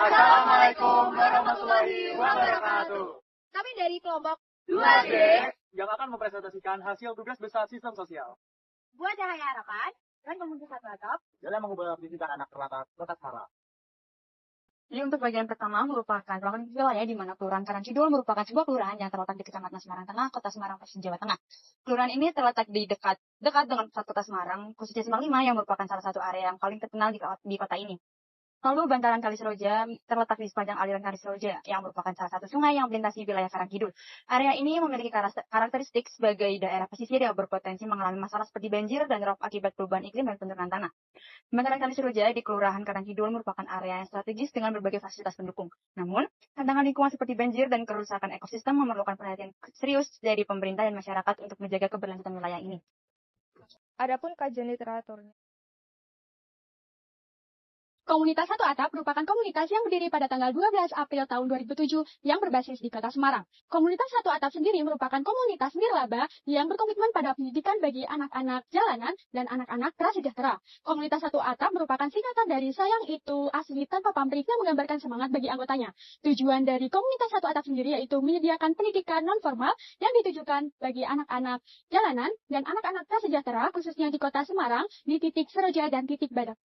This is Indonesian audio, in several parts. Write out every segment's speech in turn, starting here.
Assalamualaikum warahmatullahi wabarakatuh. Kami dari kelompok 2D yang akan mempresentasikan hasil tugas besar sistem sosial. Buat Cahaya Harapan dan Komunitas Satu Atap Dalam mengubah pendidikan anak terlantar kota Semarang. Jadi untuk bagian pertama merupakan ruangan wilayah di mana Kelurahan Karangkidul merupakan sebuah kelurahan yang terletak di Kecamatan Semarang Tengah, Kota Semarang, Provinsi Jawa Tengah. Kelurahan ini terletak di dekat dengan pusat Kota Semarang, khususnya Simpang 5 yang merupakan salah satu area yang paling terkenal di kota ini. Lalu bantaran Kali Seroja terletak di sepanjang aliran Kali Seroja yang merupakan salah satu sungai yang melintasi wilayah Karangkidul. Area ini memiliki karakteristik sebagai daerah pesisir yang berpotensi mengalami masalah seperti banjir dan rop akibat perubahan iklim dan penurunan tanah. Bantaran Kali Seroja di Kelurahan Karangkidul merupakan area yang strategis dengan berbagai fasilitas pendukung. Namun, tantangan lingkungan seperti banjir dan kerusakan ekosistem memerlukan perhatian serius dari pemerintah dan masyarakat untuk menjaga keberlanjutan wilayah ini. Adapun kajian literaturnya. Komunitas Satu Atap merupakan komunitas yang berdiri pada tanggal 12 April tahun 2007 yang berbasis di Kota Semarang. Komunitas Satu Atap sendiri merupakan komunitas nirlaba yang berkomitmen pada pendidikan bagi anak-anak jalanan dan anak-anak prasejahtera. Komunitas Satu Atap merupakan singkatan dari Sayang Itu Asli Tanpa Pamrih yang menggambarkan semangat bagi anggotanya. Tujuan dari komunitas Satu Atap sendiri yaitu menyediakan pendidikan non-formal yang ditujukan bagi anak-anak jalanan dan anak-anak prasejahtera khususnya di Kota Semarang di titik Seroja dan titik Badak.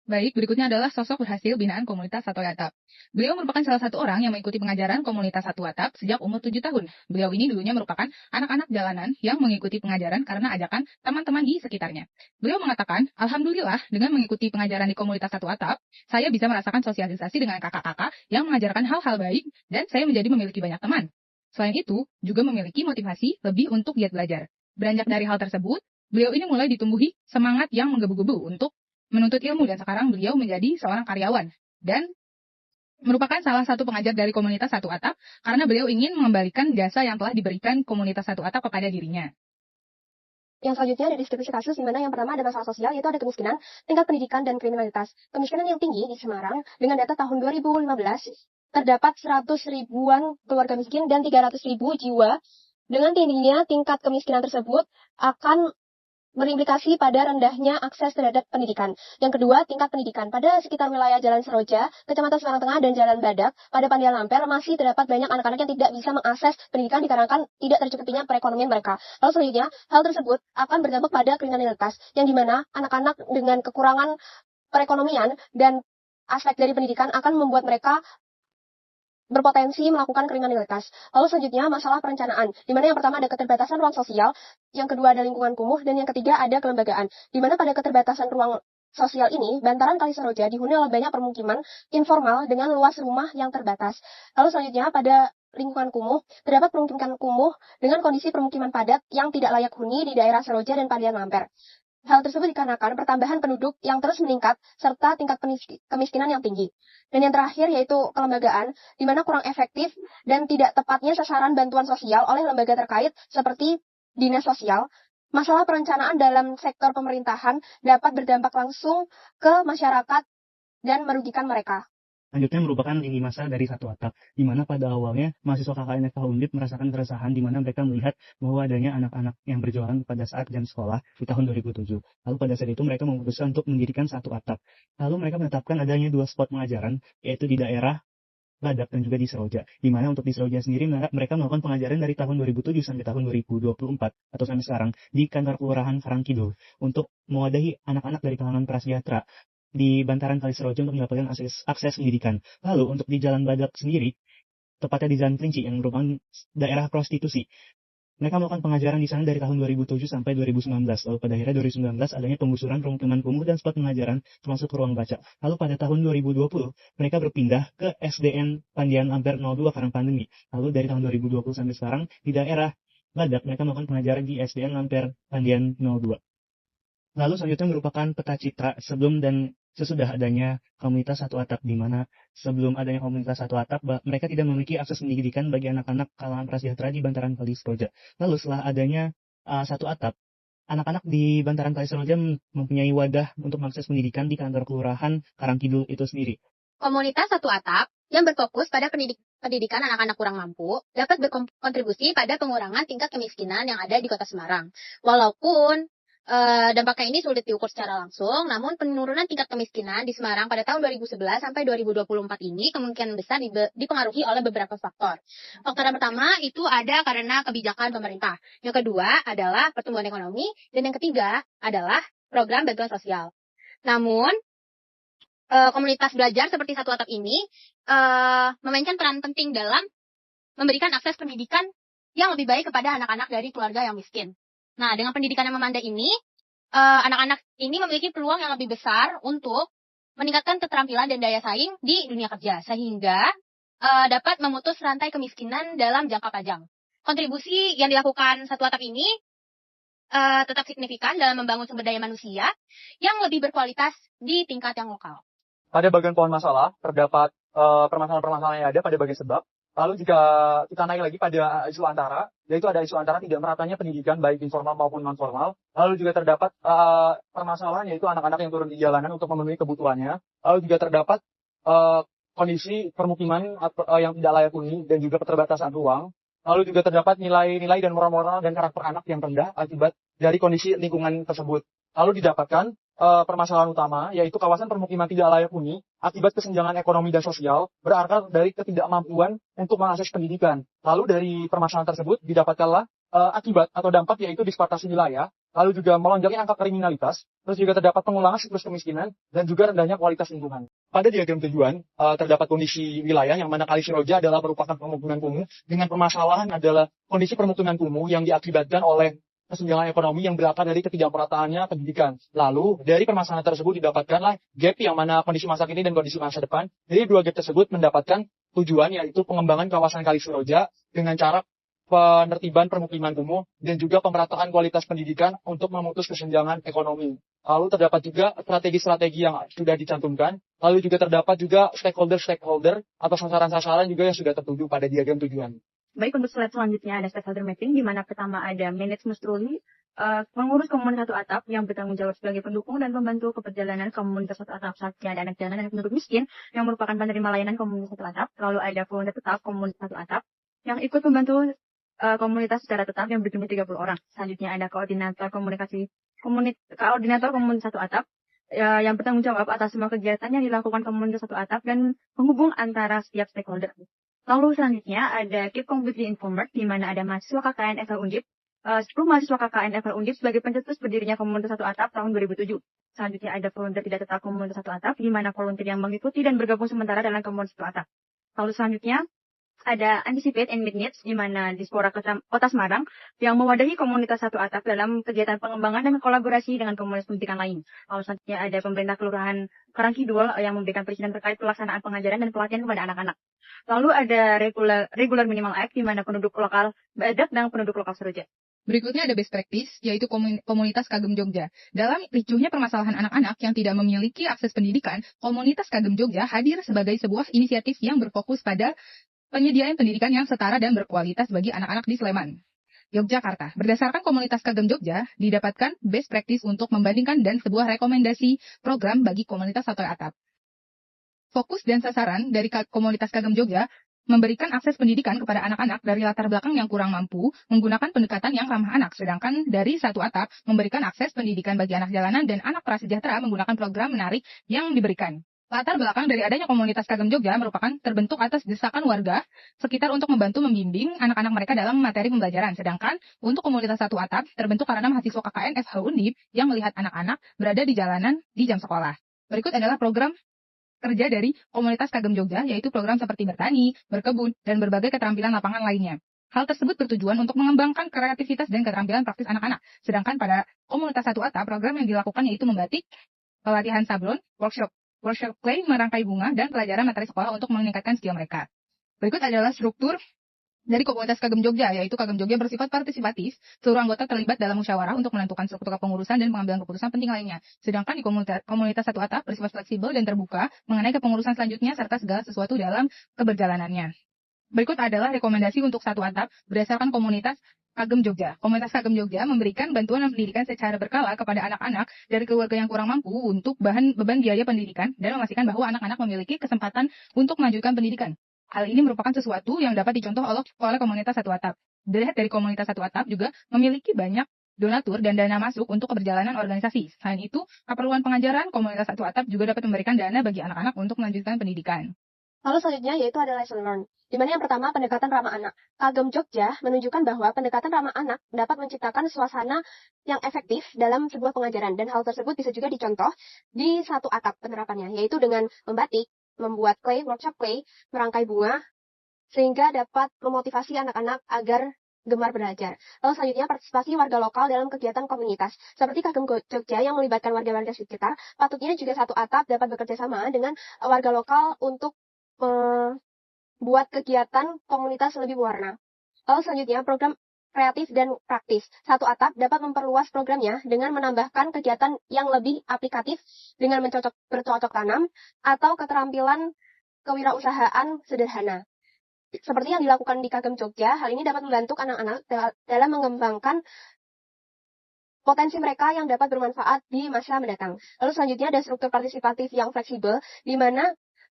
Baik, berikutnya adalah sosok berhasil binaan komunitas Satu Atap. Beliau merupakan salah satu orang yang mengikuti pengajaran komunitas Satu Atap sejak umur 7 tahun. Beliau ini dulunya merupakan anak-anak jalanan yang mengikuti pengajaran karena ajakan teman-teman di sekitarnya. Beliau mengatakan, Alhamdulillah dengan mengikuti pengajaran di komunitas Satu Atap, saya bisa merasakan sosialisasi dengan kakak-kakak yang mengajarkan hal-hal baik dan saya menjadi memiliki banyak teman. Selain itu, juga memiliki motivasi lebih untuk giat belajar. Beranjak dari hal tersebut, beliau ini mulai ditumbuhi semangat yang menggebu-gebu untuk menuntut ilmu dan sekarang beliau menjadi seorang karyawan dan merupakan salah satu pengajar dari komunitas Satu Atap karena beliau ingin mengembalikan jasa yang telah diberikan komunitas Satu Atap kepada dirinya. Yang selanjutnya ada distribusi kasus di mana yang pertama ada masalah sosial yaitu ada kemiskinan, tingkat pendidikan dan kriminalitas. Kemiskinan yang tinggi di Semarang dengan data tahun 2015 terdapat 100 ribuan keluarga miskin dan 300 ribu jiwa. Dengan tingginya tingkat kemiskinan tersebut akan berimplikasi pada rendahnya akses terhadap pendidikan. Yang kedua, tingkat pendidikan. Pada sekitar wilayah Jalan Seroja, Kecamatan Semarang Tengah, dan Jalan Badak, pada Pandian Lamper, masih terdapat banyak anak-anak yang tidak bisa mengakses pendidikan dikarenakan tidak tercukupinya perekonomian mereka. Lalu selanjutnya, hal tersebut akan berdampak pada kriminalitas, yang dimana anak-anak dengan kekurangan perekonomian dan aspek dari pendidikan akan membuat mereka berpotensi melakukan kriminalitas. Lalu selanjutnya masalah perencanaan, di mana yang pertama ada keterbatasan ruang sosial, yang kedua ada lingkungan kumuh, dan yang ketiga ada kelembagaan. Di mana pada keterbatasan ruang sosial ini, bantaran Kali Seroja dihuni oleh banyak permukiman informal dengan luas rumah yang terbatas. Lalu selanjutnya pada lingkungan kumuh, terdapat permukiman kumuh dengan kondisi permukiman padat yang tidak layak huni di daerah Seroja dan Pandian Lamper. Hal tersebut dikarenakan pertambahan penduduk yang terus meningkat serta tingkat kemiskinan yang tinggi. Dan yang terakhir yaitu kelembagaan, di mana kurang efektif dan tidak tepatnya sasaran bantuan sosial oleh lembaga terkait seperti dinas sosial. Masalah perencanaan dalam sektor pemerintahan dapat berdampak langsung ke masyarakat dan merugikan mereka. Selanjutnya merupakan lini masa dari Satu Atap, di mana pada awalnya mahasiswa KKN FH Undip merasakan keresahan di mana mereka melihat bahwa adanya anak-anak yang berjualan pada saat jam sekolah di tahun 2007. Lalu pada saat itu mereka memutuskan untuk mendirikan Satu Atap. Lalu mereka menetapkan adanya 2 spot pengajaran, yaitu di daerah Badak dan juga di Seroja. Di mana untuk di Seroja sendiri mereka melakukan pengajaran dari tahun 2007 sampai tahun 2024 atau sampai sekarang di kantor kelurahan Karangkidul untuk mewadahi anak-anak dari kalangan prasejahtera di bantaran Kali Seroja untuk mendapatkan akses pendidikan. Lalu untuk di Jalan Badak sendiri, tepatnya di Jalan Kelinci yang merupakan daerah prostitusi, mereka melakukan pengajaran di sana dari tahun 2007 sampai 2019. Lalu pada akhirnya 2019 adanya penggusuran permukiman kumuh dan spot pengajaran termasuk ruang baca. Lalu pada tahun 2020 mereka berpindah ke SDN Pandian Lamper 02 karena pandemi. Lalu dari tahun 2020 sampai sekarang di daerah Badak mereka melakukan pengajaran di SDN Lamper Pandian 02. Lalu selanjutnya merupakan peta citra sebelum dan sesudah adanya komunitas Satu Atap, di mana sebelum adanya komunitas Satu Atap, mereka tidak memiliki akses pendidikan bagi anak-anak kalangan prasejahtera di bantaran Kali Seroja. Lalu setelah adanya Satu Atap, anak-anak di bantaran Kali Seroja mempunyai wadah untuk mengakses pendidikan di kantor kelurahan Karangkidul itu sendiri. Komunitas Satu Atap yang berfokus pada pendidikan anak-anak kurang mampu dapat berkontribusi pada pengurangan tingkat kemiskinan yang ada di Kota Semarang. Walaupun Dampaknya ini sulit diukur secara langsung, namun penurunan tingkat kemiskinan di Semarang pada tahun 2011 sampai 2024 ini kemungkinan besar dipengaruhi oleh beberapa faktor. Faktor yang pertama itu ada karena kebijakan pemerintah. Yang kedua adalah pertumbuhan ekonomi, dan yang ketiga adalah program bantuan sosial. Namun, komunitas belajar seperti Satu Atap ini memainkan peran penting dalam memberikan akses pendidikan yang lebih baik kepada anak-anak dari keluarga yang miskin. Nah, dengan pendidikan yang memadai ini, anak-anak ini memiliki peluang yang lebih besar untuk meningkatkan keterampilan dan daya saing di dunia kerja, sehingga dapat memutus rantai kemiskinan dalam jangka panjang. Kontribusi yang dilakukan Satu Atap ini tetap signifikan dalam membangun sumber daya manusia yang lebih berkualitas di tingkat yang lokal. Pada bagian pohon masalah, terdapat permasalahan-permasalahan yang ada pada bagian sebab. Lalu jika kita naik lagi pada isu antara, yaitu ada isu antara tidak meratanya pendidikan baik informal maupun non-formal. Lalu juga terdapat permasalahan yaitu anak-anak yang turun di jalanan untuk memenuhi kebutuhannya. Lalu juga terdapat kondisi permukiman yang tidak layak huni dan juga keterbatasan ruang. Lalu juga terdapat nilai-nilai dan moral-moral dan karakter anak yang rendah akibat dari kondisi lingkungan tersebut. Lalu didapatkan permasalahan utama, yaitu kawasan permukiman tidak layak huni akibat kesenjangan ekonomi dan sosial berakar dari ketidakmampuan untuk mengakses pendidikan. Lalu dari permasalahan tersebut didapatkanlah akibat atau dampak, yaitu dispartasi wilayah, lalu juga melonjaknya angka kriminalitas, terus juga terdapat pengulangan siklus kemiskinan, dan juga rendahnya kualitas lingkungan. Pada diagram tujuan, terdapat kondisi wilayah yang mana Kali Siroja adalah merupakan permukiman kumuh, dengan permasalahan adalah kondisi permukiman kumuh yang diakibatkan oleh kesenjangan ekonomi yang berakar dari ketidakmerataannya pendidikan. Lalu, dari permasalahan tersebut didapatkanlah gap yang mana kondisi masa kini dan kondisi masa depan. Jadi, dua gap tersebut mendapatkan tujuan, yaitu pengembangan kawasan Kali Siroja dengan cara penertiban permukiman kumuh dan juga pemerataan kualitas pendidikan untuk memutus kesenjangan ekonomi. Lalu terdapat juga strategi-strategi yang sudah dicantumkan. Lalu juga terdapat juga stakeholder atau sasaran-sasaran juga yang sudah tertuju pada diagram tujuan. Baik, untuk slide selanjutnya ada stakeholder mapping, di mana pertama ada management truly, pengurus komunitas Satu Atap yang bertanggung jawab sebagai pendukung dan pembantu keperjalanan komunitas Satu Atap saat ada anak jalanan dan penduduk miskin yang merupakan penerima layanan komunitas Satu Atap. Lalu ada founder tetap komunitas Satu Atap yang ikut membantu komunitas secara tetap yang berjumlah 30 orang. Selanjutnya ada koordinator komunitas Satu Atap yang bertanggung jawab atas semua kegiatan yang dilakukan komunitas Satu Atap dan penghubung antara setiap stakeholder. Lalu selanjutnya ada Keep Completely Informed, di mana ada mahasiswa KKN FH Undip, 10 mahasiswa KKN FH Undip sebagai pencetus berdirinya komunitas Satu Atap tahun 2007. Selanjutnya ada volunteer tidak tetap komunitas Satu Atap, di mana volunteer yang mengikuti dan bergabung sementara dalam komunitas Satu Atap. Lalu selanjutnya ada Anticipate and Meet Needs, di mana Dispora Kota Semarang yang mewadahi komunitas Satu Atap dalam kegiatan pengembangan dan kolaborasi dengan komunitas pendidikan lain. Lalu selanjutnya ada pemerintah Kelurahan Karangkidul yang memberikan perizinan terkait pelaksanaan pengajaran dan pelatihan kepada anak-anak. Lalu ada regular minimal act, di mana penduduk lokal Badak dan penduduk lokal Seroja. Berikutnya ada best practice, yaitu komunitas Kagem Jogja. Dalam ricuhnya permasalahan anak-anak yang tidak memiliki akses pendidikan, komunitas Kagem Jogja hadir sebagai sebuah inisiatif yang berfokus pada penyediaan pendidikan yang setara dan berkualitas bagi anak-anak di Sleman, Yogyakarta. Berdasarkan komunitas Kagem Jogja, didapatkan best practice untuk membandingkan dan sebuah rekomendasi program bagi komunitas Satu Atap. Fokus dan sasaran dari komunitas Kagem Jogja memberikan akses pendidikan kepada anak-anak dari latar belakang yang kurang mampu menggunakan pendekatan yang ramah anak, sedangkan dari Satu Atap memberikan akses pendidikan bagi anak jalanan dan anak prasejahtera menggunakan program menarik yang diberikan. Latar belakang dari adanya komunitas Kagem Jogja merupakan terbentuk atas desakan warga sekitar untuk membantu membimbing anak-anak mereka dalam materi pembelajaran. Sedangkan untuk komunitas Satu Atap terbentuk karena mahasiswa KKN FH Undip yang melihat anak-anak berada di jalanan di jam sekolah. Berikut adalah program kerja dari komunitas Kagem Jogja, yaitu program seperti bertani, berkebun, dan berbagai keterampilan lapangan lainnya. Hal tersebut bertujuan untuk mengembangkan kreativitas dan keterampilan praktis anak-anak. Sedangkan pada komunitas Satu Atap, program yang dilakukan yaitu membatik, pelatihan sablon, workshop clay, merangkai bunga, dan pelajaran materi sekolah untuk meningkatkan skill mereka. Berikut adalah struktur dari komunitas Kagem Jogja, yaitu Kagem Jogja bersifat partisipatif, seluruh anggota terlibat dalam musyawarah untuk menentukan struktur kepengurusan dan pengambilan keputusan penting lainnya. Sedangkan di komunitas Satu Atap bersifat fleksibel dan terbuka mengenai kepengurusan selanjutnya serta segala sesuatu dalam keberjalanannya. Berikut adalah rekomendasi untuk Satu Atap berdasarkan komunitas Kagem Jogja. Komunitas Kagem Jogja memberikan bantuan pendidikan secara berkala kepada anak-anak dari keluarga yang kurang mampu untuk beban biaya pendidikan dan memastikan bahwa anak-anak memiliki kesempatan untuk melanjutkan pendidikan. Hal ini merupakan sesuatu yang dapat dicontoh oleh komunitas Satu Atap. Dilihat dari komunitas Satu Atap juga memiliki banyak donatur, dan dana masuk untuk keberjalanan organisasi. Selain itu, keperluan pengajaran, komunitas satu atap juga dapat memberikan dana bagi anak-anak untuk melanjutkan pendidikan. Lalu selanjutnya yaitu ada lesson learned, di mana yang pertama pendekatan ramah anak. Kagem Jogja menunjukkan bahwa pendekatan ramah anak dapat menciptakan suasana yang efektif dalam sebuah pengajaran, dan hal tersebut bisa juga dicontoh di satu atap penerapannya, yaitu dengan membatik, membuat clay, workshop clay, merangkai bunga, sehingga dapat memotivasi anak-anak agar gemar belajar. Lalu selanjutnya partisipasi warga lokal dalam kegiatan komunitas. Seperti Kagem Jogja yang melibatkan warga-warga sekitar, patutnya juga satu atap dapat bekerja sama dengan warga lokal untuk membuat kegiatan komunitas lebih berwarna. Lalu selanjutnya program kreatif dan praktis. Satu atap dapat memperluas programnya dengan menambahkan kegiatan yang lebih aplikatif dengan bercocok tanam atau keterampilan kewirausahaan sederhana. Seperti yang dilakukan di Kagem Jogja, hal ini dapat membantu anak-anak dalam mengembangkan potensi mereka yang dapat bermanfaat di masa mendatang. Lalu selanjutnya ada struktur partisipatif yang fleksibel, di mana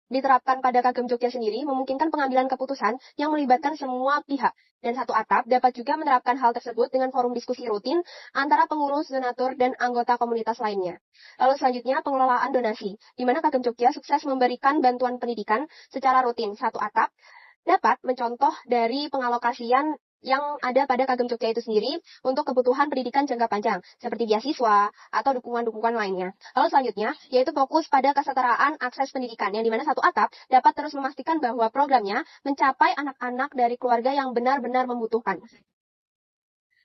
diterapkan pada Kagem Jogja sendiri memungkinkan pengambilan keputusan yang melibatkan semua pihak. Dan satu atap dapat juga menerapkan hal tersebut dengan forum diskusi rutin antara pengurus, donatur, dan anggota komunitas lainnya. Lalu selanjutnya pengelolaan donasi, di mana Kagem Jogja sukses memberikan bantuan pendidikan secara rutin. Satu atap dapat mencontoh dari pengalokasian yang ada pada Kagem Jogja itu sendiri untuk kebutuhan pendidikan jangka panjang, seperti beasiswa atau dukungan-dukungan lainnya. Lalu selanjutnya, yaitu fokus pada kesetaraan akses pendidikan, yang dimana satu atap dapat terus memastikan bahwa programnya mencapai anak-anak dari keluarga yang benar-benar membutuhkan.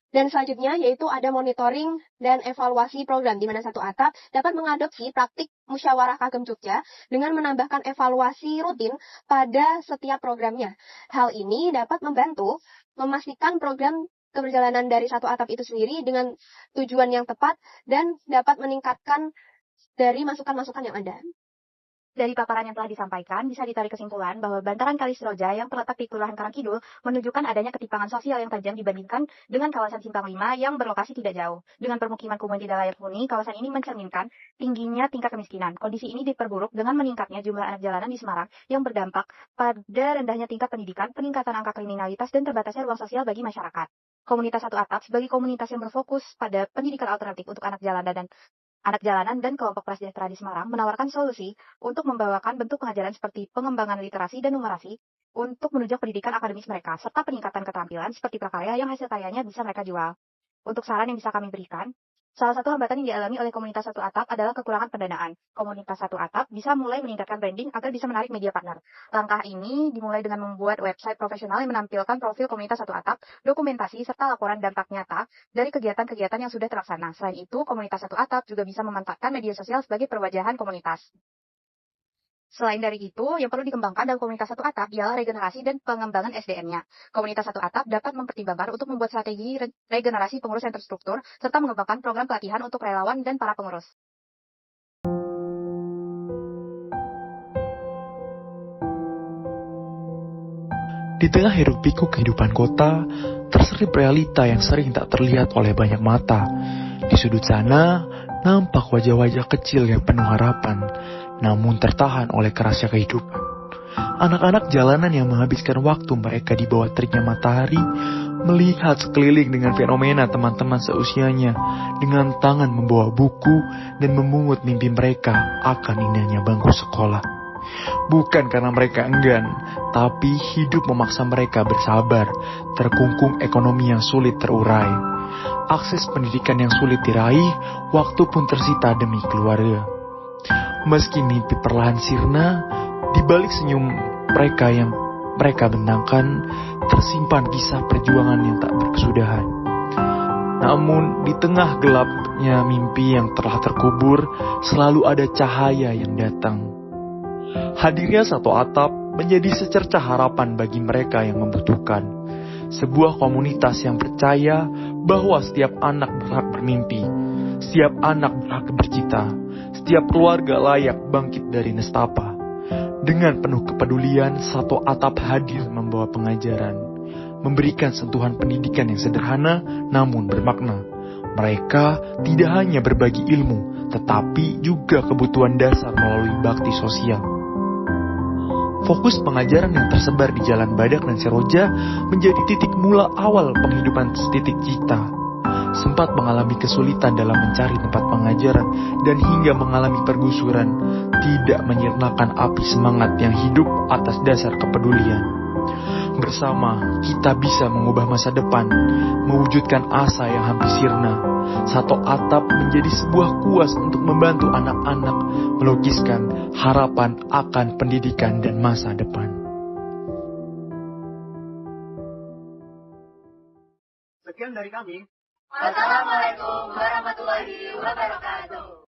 Dan selanjutnya yaitu ada monitoring dan evaluasi program, di mana satu atap dapat mengadopsi praktik musyawarah Kagem Jogja dengan menambahkan evaluasi rutin pada setiap programnya. Hal ini dapat membantu memastikan program keberjalanan dari satu atap itu sendiri dengan tujuan yang tepat dan dapat meningkatkan dari masukan-masukan yang ada. Dari paparan yang telah disampaikan, bisa ditarik kesimpulan bahwa bantaran Kali Seroja yang terletak di Kelurahan Karangkidul menunjukkan adanya ketimpangan sosial yang tajam dibandingkan dengan kawasan Simpang 5 yang berlokasi tidak jauh. Dengan permukiman kumuh tidak layak huni, kawasan ini mencerminkan tingginya tingkat kemiskinan. Kondisi ini diperburuk dengan meningkatnya jumlah anak jalanan di Semarang yang berdampak pada rendahnya tingkat pendidikan, peningkatan angka kriminalitas, dan terbatasnya ruang sosial bagi masyarakat. Komunitas Satu Atap sebagai komunitas yang berfokus pada pendidikan alternatif untuk anak jalanan dan kelompok prasejahtera di Semarang menawarkan solusi untuk membawakan bentuk pengajaran seperti pengembangan literasi dan numerasi untuk menunjang pendidikan akademis mereka, serta peningkatan keterampilan seperti prakarya yang hasil karyanya bisa mereka jual. Untuk saran yang bisa kami berikan, salah satu hambatan yang dialami oleh komunitas Satu Atap adalah kekurangan pendanaan. Komunitas Satu Atap bisa mulai meningkatkan branding agar bisa menarik media partner. Langkah ini dimulai dengan membuat website profesional yang menampilkan profil komunitas Satu Atap, dokumentasi, serta laporan dampak nyata dari kegiatan-kegiatan yang sudah terlaksana. Selain itu, komunitas Satu Atap juga bisa memanfaatkan media sosial sebagai perwajahan komunitas. Selain dari itu, yang perlu dikembangkan dalam komunitas Satu Atap ialah regenerasi dan pengembangan SDM-nya. Komunitas Satu Atap dapat mempertimbangkan untuk membuat strategi regenerasi pengurus yang terstruktur, serta mengembangkan program pelatihan untuk relawan dan para pengurus. Di tengah hiruk-pikuk kehidupan kota, terselip realita yang sering tak terlihat oleh banyak mata. Di sudut sana, nampak wajah-wajah kecil yang penuh harapan, namun tertahan oleh kerasnya kehidupan. Anak-anak jalanan yang menghabiskan waktu mereka di bawah teriknya matahari, melihat sekeliling dengan fenomena teman-teman seusianya, dengan tangan membawa buku dan memungut mimpi mereka akan indahnya bangku sekolah. Bukan karena mereka enggan, tapi hidup memaksa mereka bersabar, terkungkung ekonomi yang sulit terurai. Akses pendidikan yang sulit diraih, waktu pun tersita demi keluarga. Meski mimpi perlahan sirna, di balik senyum mereka yang mereka bentangkan, tersimpan kisah perjuangan yang tak berkesudahan. Namun, di tengah gelapnya mimpi yang telah terkubur, selalu ada cahaya yang datang. Hadirnya Satu Atap menjadi secercah harapan bagi mereka yang membutuhkan. Sebuah komunitas yang percaya bahwa setiap anak berhak bermimpi, setiap anak berhak bercita, setiap keluarga layak bangkit dari nestapa. Dengan penuh kepedulian, Satu Atap hadir membawa pengajaran, memberikan sentuhan pendidikan yang sederhana namun bermakna. Mereka tidak hanya berbagi ilmu, tetapi juga kebutuhan dasar melalui bakti sosial. Fokus pengajaran yang tersebar di Jalan Badak dan Seroja menjadi titik mula awal penghidupan setitik cita. sempat mengalami kesulitan dalam mencari tempat pengajaran dan hingga mengalami pergusuran, tidak menyirnakan api semangat yang hidup atas dasar kepedulian. Bersama, kita bisa mengubah masa depan, mewujudkan asa yang hampir sirna. Satu atap menjadi sebuah kuas untuk membantu anak-anak melukiskan harapan akan pendidikan dan masa depan. Sekian dari kami. Wassalamualaikum warahmatullahi wabarakatuh.